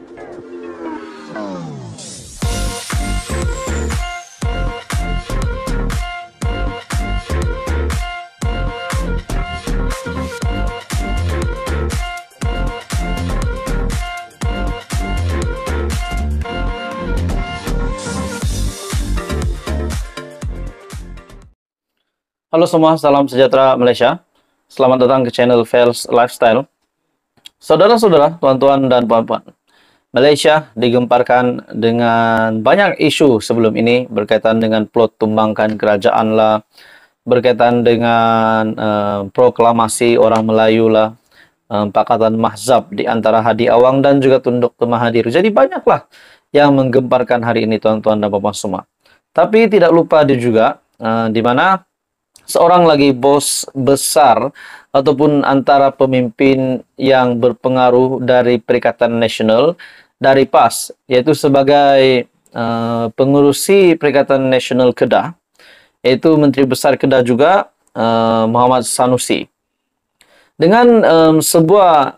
Halo semua, salam sejahtera Malaysia. Selamat datang ke channel Fels Lifestyle. Saudara-saudara, tuan-tuan dan puan-puan, Malaysia digemparkan dengan banyak isu sebelum ini berkaitan dengan plot tumbangkan kerajaan lah, berkaitan dengan proklamasi orang Melayu lah, Pakatan Mahzab di antara Hadi Awang dan juga Tun Dr. Mahathir. Jadi banyaklah yang menggemparkan hari ini tuan-tuan dan puan-puan semua. Tapi tidak lupa juga di mana seorang lagi bos besar ataupun antara pemimpin yang berpengaruh dari Perikatan Nasional dari PAS, yaitu sebagai pengurusi Perikatan Nasional Kedah, yaitu Menteri Besar Kedah juga, Muhammad Sanusi. Dengan sebuah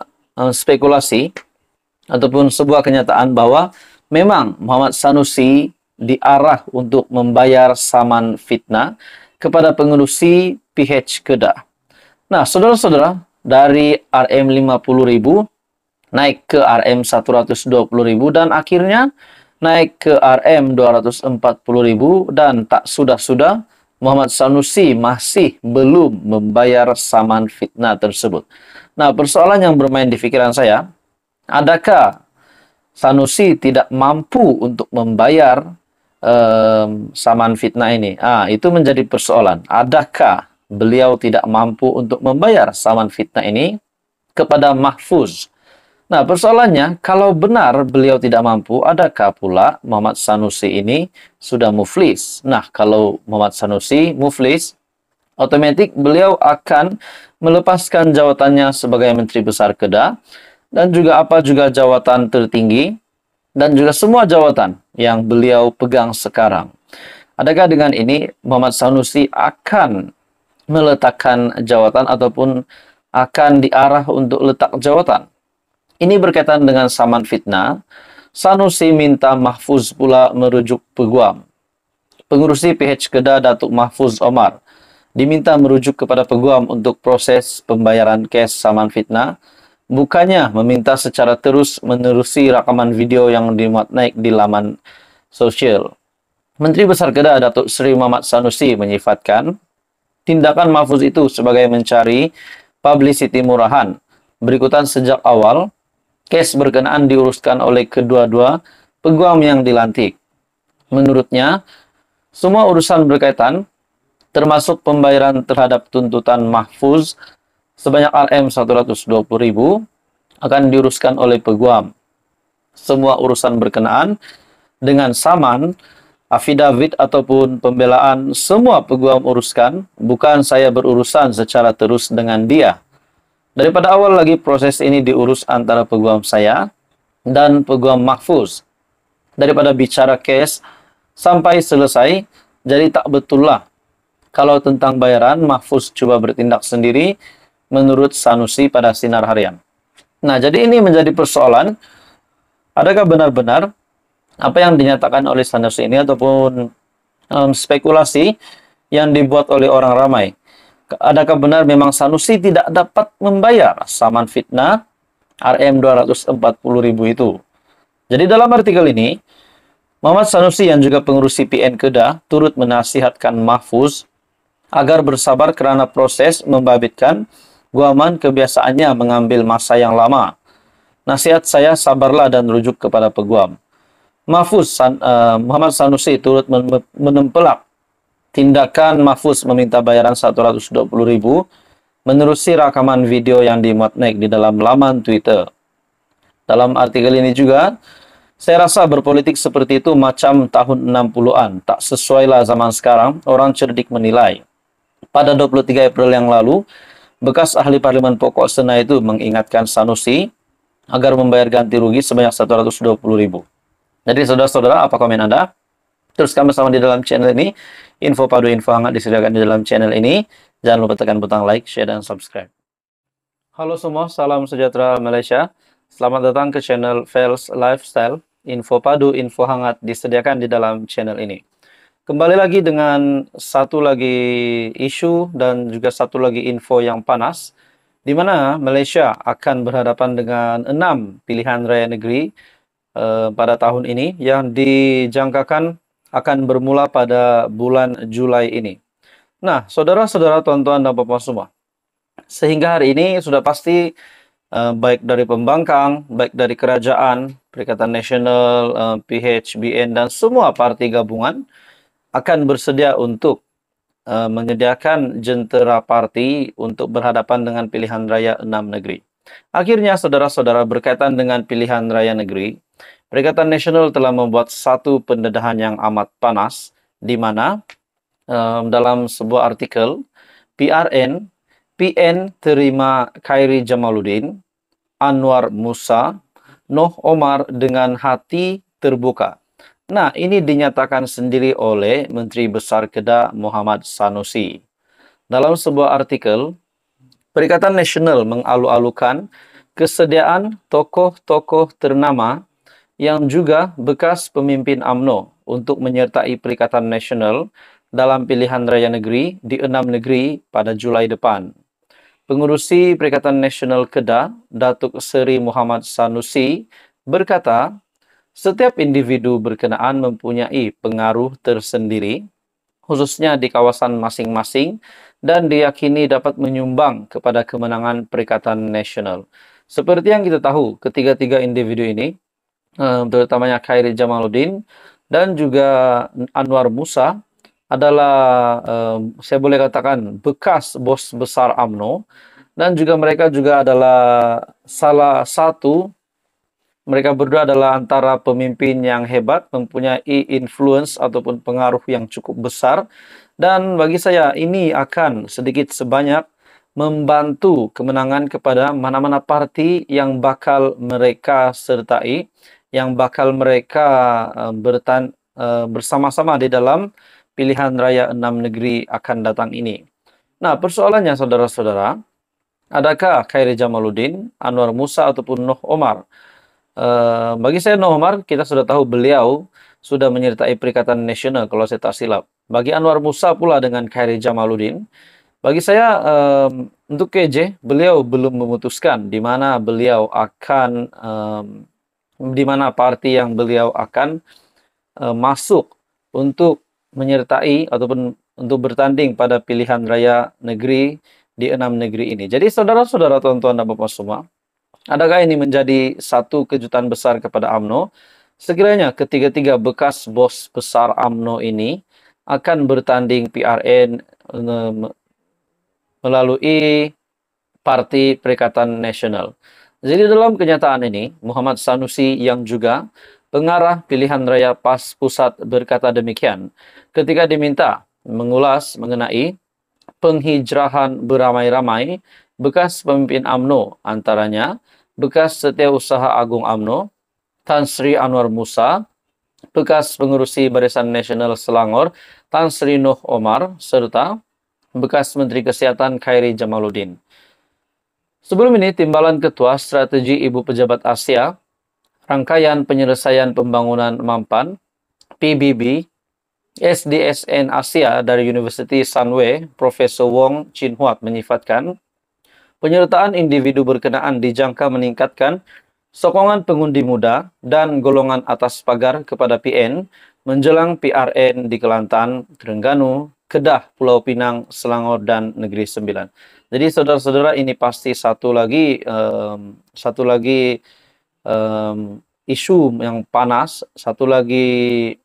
spekulasi ataupun sebuah kenyataan bahwa memang Muhammad Sanusi diarah untuk membayar saman fitnah kepada pengurusi PH Kedah. Nah, saudara-saudara, dari RM50.000 naik ke RM120.000 dan akhirnya naik ke RM240.000 dan tak sudah-sudah Muhammad Sanusi masih belum membayar saman fitnah tersebut. Nah, persoalan yang bermain di pikiran saya, adakah Sanusi tidak mampu untuk membayar saman fitnah ini? Itu menjadi persoalan. Adakah beliau tidak mampu untuk membayar saman fitnah ini kepada Mahfuz? Nah, persoalannya, kalau benar beliau tidak mampu, adakah pula Muhammad Sanusi ini sudah muflis? Nah, kalau Muhammad Sanusi muflis, otomatis beliau akan melepaskan jawatannya sebagai Menteri Besar Kedah dan juga jawatan tertinggi dan juga semua jawatan yang beliau pegang sekarang. Adakah dengan ini Muhammad Sanusi akan meletakkan jawatan ataupun akan diarah untuk letak jawatan? Ini berkaitan dengan saman fitnah. Sanusi minta Mahfuz pula merujuk peguam. Pengurusi PH Kedah Datuk Mahfuz Omar diminta merujuk kepada peguam untuk proses pembayaran kes saman fitnah, bukannya meminta secara terus menerusi rakaman video yang dimuat naik di laman sosial. Menteri Besar Kedah Datuk Seri Muhammad Sanusi menyifatkan tindakan Mahfuz itu sebagai mencari publicity murahan. Berikutan sejak awal, kes berkenaan diuruskan oleh kedua-dua peguam yang dilantik. Menurutnya, semua urusan berkaitan, termasuk pembayaran terhadap tuntutan Mahfuz sebanyak RM120.000 akan diuruskan oleh peguam. Semua urusan berkenaan dengan saman, afidavit ataupun pembelaan, semua peguam uruskan, bukan saya berurusan secara terus dengan dia. Daripada awal lagi proses ini diurus antara peguam saya dan peguam Mahfuz. Daripada bicara kes sampai selesai, jadi tak betul lah kalau tentang bayaran Mahfuz cuba bertindak sendiri, menurut Sanusi pada Sinar Harian. Nah, jadi ini menjadi persoalan, adakah benar-benar apa yang dinyatakan oleh Sanusi ini ataupun spekulasi yang dibuat oleh orang ramai? Adakah benar memang Sanusi tidak dapat membayar saman fitnah RM240.000 itu? Jadi dalam artikel ini, Muhammad Sanusi yang juga pengurusi PN Kedah turut menasihatkan Mahfuz agar bersabar kerana proses membabitkan guaman kebiasaannya mengambil masa yang lama. Nasihat saya, sabarlah dan rujuk kepada peguam. Muhammad Sanusi turut menempelak tindakan Mahfuz meminta bayaran RM120.000 menerusi rakaman video yang dimuat naik di dalam laman Twitter. Dalam artikel ini juga, saya rasa berpolitik seperti itu macam tahun 60-an. Tak sesuailah zaman sekarang, orang cerdik menilai. Pada 23 April yang lalu, bekas ahli Parlimen Pokok Sena itu mengingatkan Sanusi agar membayar ganti rugi sebanyak RM120.000. Jadi saudara-saudara, apa komen Anda? Teruskan bersama di dalam channel ini. Info padu info hangat disediakan di dalam channel ini. Jangan lupa tekan butang like, share, dan subscribe. Halo semua, salam sejahtera Malaysia. Selamat datang ke channel Fels Lifestyle. Info padu, info hangat disediakan di dalam channel ini. Kembali lagi dengan satu lagi isu dan juga satu lagi info yang panas, di mana Malaysia akan berhadapan dengan 6 pilihan raya negeri pada tahun ini yang dijangkakan akan bermula pada bulan Julai ini. Nah, saudara-saudara, tuan-tuan dan puan-puan semua, sehingga hari ini sudah pasti baik dari pembangkang, baik dari kerajaan, Perikatan Nasional, PHBN, dan semua parti gabungan akan bersedia untuk menyediakan jentera parti untuk berhadapan dengan pilihan raya 6 negeri. Akhirnya, saudara-saudara, berkaitan dengan pilihan raya negeri, Perikatan Nasional telah membuat satu pendedahan yang amat panas, di mana dalam sebuah artikel, PN terima Khairi Jamaluddin, Anwar Musa, Noh Omar dengan hati terbuka. Nah, ini dinyatakan sendiri oleh Menteri Besar Kedah Muhammad Sanusi. Dalam sebuah artikel, Perikatan Nasional mengalu-alukan kesediaan tokoh-tokoh ternama yang juga bekas pemimpin UMNO untuk menyertai Perikatan Nasional dalam pilihan raya negeri di 6 negeri pada Julai depan. Pengurusi Perikatan Nasional Kedah, Datuk Seri Muhammad Sanusi, berkata, setiap individu berkenaan mempunyai pengaruh tersendiri, khususnya di kawasan masing-masing, dan diyakini dapat menyumbang kepada kemenangan Perikatan Nasional. Seperti yang kita tahu, ketiga-tiga individu ini, terutamanya Khairi Jamaluddin dan juga Anwar Musa, adalah saya boleh katakan bekas bos besar UMNO, dan juga mereka juga adalah salah satu, mereka berdua adalah antara pemimpin yang hebat, mempunyai influence ataupun pengaruh yang cukup besar, dan bagi saya ini akan sedikit sebanyak membantu kemenangan kepada mana-mana parti yang bakal mereka sertai, yang bakal mereka bersama-sama di dalam pilihan raya 6 negeri akan datang ini. Nah, persoalannya saudara-saudara, adakah Khairi Jamaluddin, Anwar Musa ataupun Noh Omar? Bagi saya Noh Omar, kita sudah tahu beliau sudah menyertai Perikatan Nasional kalau saya tak silap. Bagi Anwar Musa pula dengan Khairi Jamaluddin, bagi saya untuk KJ, beliau belum memutuskan di mana beliau akan di mana parti yang beliau akan masuk untuk menyertai ataupun untuk bertanding pada pilihan raya negeri di 6 negeri ini. Jadi saudara-saudara, tuan-tuan dan puan semua, adakah ini menjadi satu kejutan besar kepada UMNO? Sekiranya ketiga-tiga bekas bos besar UMNO ini akan bertanding PRN melalui Parti Perikatan Nasional. Jadi dalam kenyataan ini, Muhammad Sanusi yang juga pengarah pilihan raya PAS Pusat berkata demikian ketika diminta mengulas mengenai penghijrahan beramai-ramai bekas pemimpin UMNO, antaranya bekas Setiausaha Agung UMNO, Tan Sri Anwar Musa, bekas pengurusi Barisan Nasional Selangor, Tan Sri Noh Omar, serta bekas Menteri Kesehatan Khairi Jamaluddin. Sebelum ini, Timbalan Ketua Strategi Ibu Pejabat Asia, Rangkaian Penyelesaian Pembangunan Mampan, PBB, SDSN Asia dari Universiti Sunway, Profesor Wong Chin Huat menyifatkan, penyertaan individu berkenaan dijangka meningkatkan sokongan pengundi muda dan golongan atas pagar kepada PN menjelang PRN di Kelantan, Terengganu, Kedah, Pulau Pinang, Selangor, dan Negeri Sembilan. Jadi saudara-saudara, ini pasti satu lagi isu yang panas, satu lagi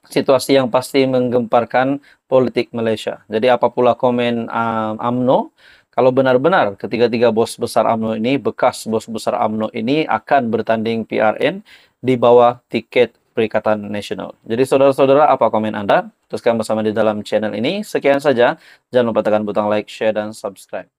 situasi yang pasti menggemparkan politik Malaysia. Jadi apa pula komen UMNO, kalau benar-benar ketiga-tiga bos besar UMNO ini, bekas bos besar UMNO ini akan bertanding PRN di bawah tiket Perikatan Nasional. Jadi saudara-saudara, apa komen Anda? Teruskan bersama di dalam channel ini. Sekian saja. Jangan lupa tekan butang like, share, dan subscribe.